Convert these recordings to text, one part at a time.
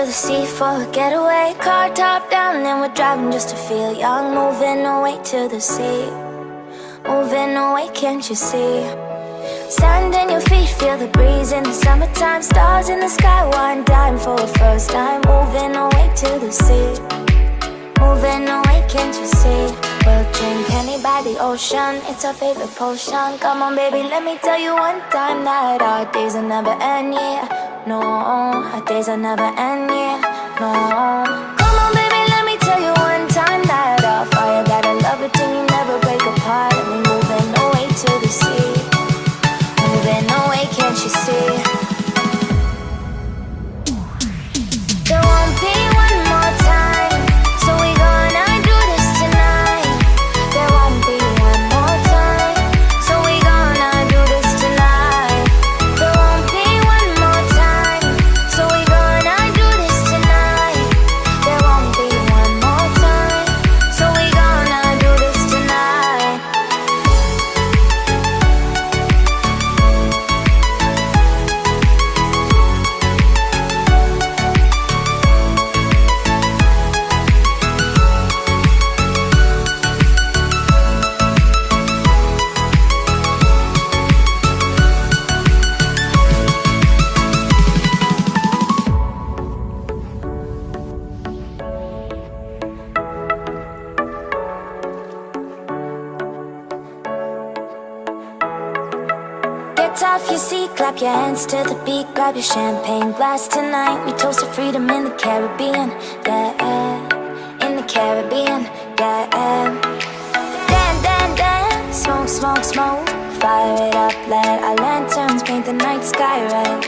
the sea for a getaway. Car top down and we're driving just to feel young. Moving away to the sea, moving away, can't you see? Sand in your feet, feel the breeze in the summertime. Stars in the sky, one dime for the first time. Moving away to the sea, moving away, can't you see? We'll drink honey by the ocean, it's our favorite potion. Come on baby, let me tell you one time that our days will never end, yeah. No, our days will never end, yeah. No. Come on baby, let me tell you one time that our fire got a love it till you never break apart. And we're moving away to the sea, moving away, can't you see? There won't be one more time, so we gonna do this tonight. There won't be one more time, so we gonna do this tonight. There won't be one more time, so we gonna do this tonight. There won't be one more time, so we gonna do this tonight. Get off your seat, clap your hands to the beat. Grab your champagne glass tonight. We toast to freedom in the Caribbean, yeah. In the Caribbean, yeah. Dan, dan, dan, smoke, smoke, smoke. Fire it up, let our lanterns paint the night sky red.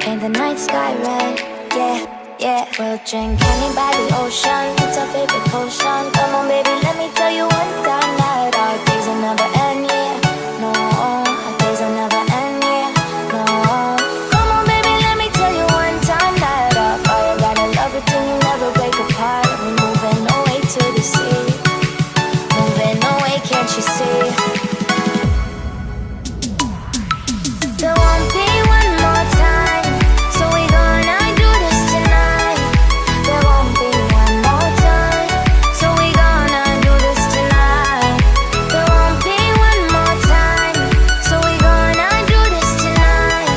Paint the night sky red, yeah, yeah. We'll drink honey by the ocean, it's our favorite potion. Come on baby, let me tell you one time that our days will never end, yeah. No, our days will never end, yeah. No. Come on baby, let me tell you one time that our fire got a love it till you never break apart. And we're moving away to the sea, moving away, can't you see? There won't be one more time, so we gonna do this tonight. There won't be one more time, so we gonna do this tonight. There won't be one more time, so we gonna do this tonight.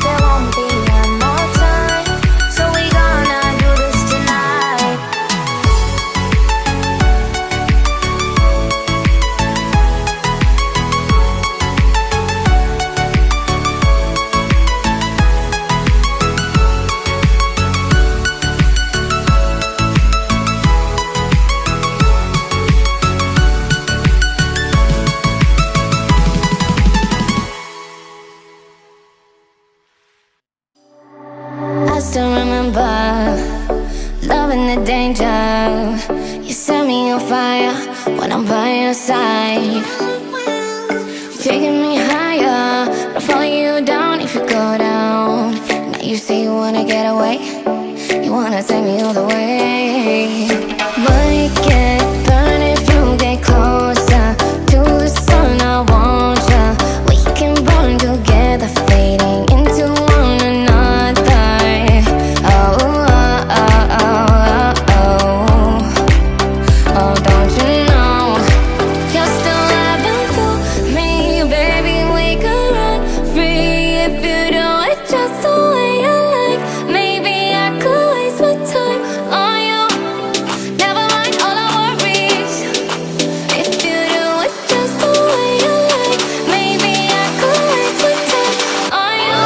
There won't be one more time, so we gonna do this tonight. I still remember loving the danger. You set me on fire when I'm by your side, taking me higher, but I'll follow you down if you go down. Now you say you wanna get away, you wanna take me all the way. But it can't burn if you get closer to the sun. I want ya. We can burn together, fading into one another. Oh, oh, oh, oh, oh, oh, don't you know you're still loving through me, baby? We could run free if you do it just the way you like. Maybe I could waste my time on you. Never mind all our worries. If you do it just the way you like, maybe I could waste my time on you.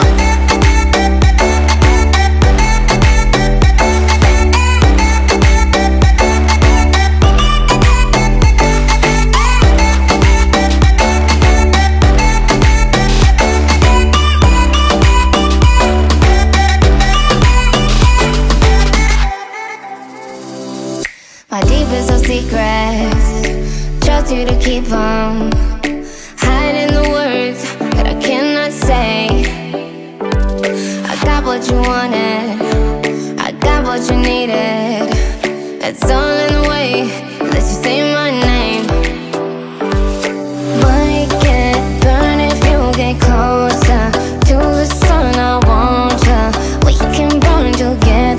My deepest of secrets, trust you to keep them, hiding the words that I cannot say. I got what you wanted, I got what you needed. It's all in the way that you say my name. But it can't burn if you get closer to the sun. I want ya. We can burn together.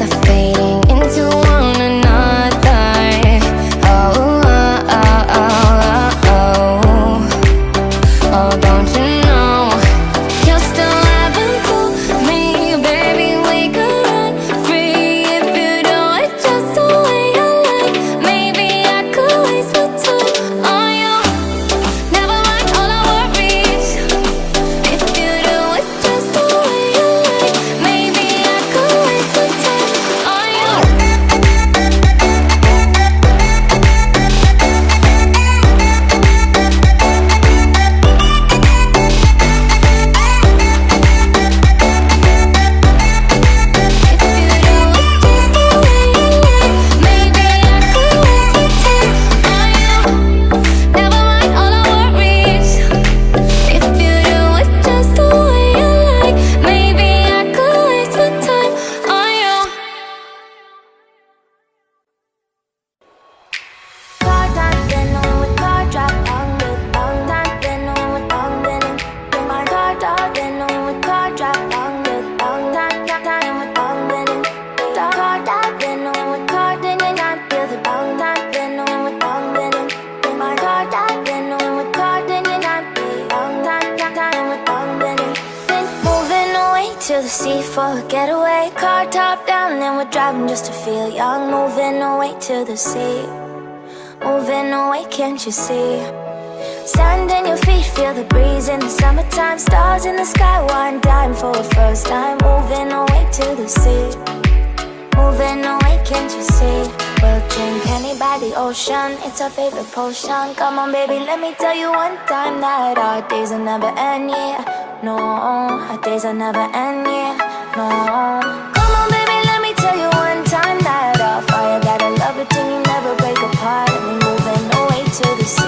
the sea for a getaway. Car top down and we're driving just to feel young. Moving away to the sea, moving away, can't you see? Sand in your feet, feel the breeze in the summertime. Stars in the sky, one dime for a first time. Moving away to the sea, moving away, can't you see? We'll drink honey by the ocean, it's our favorite potion. Come on baby, let me tell you one time that our days will never end, yeah. No, our days will never end, yeah. No. Come on baby, let me tell you one time that our fire got a love it till you never break apart. And we're moving away to the sea.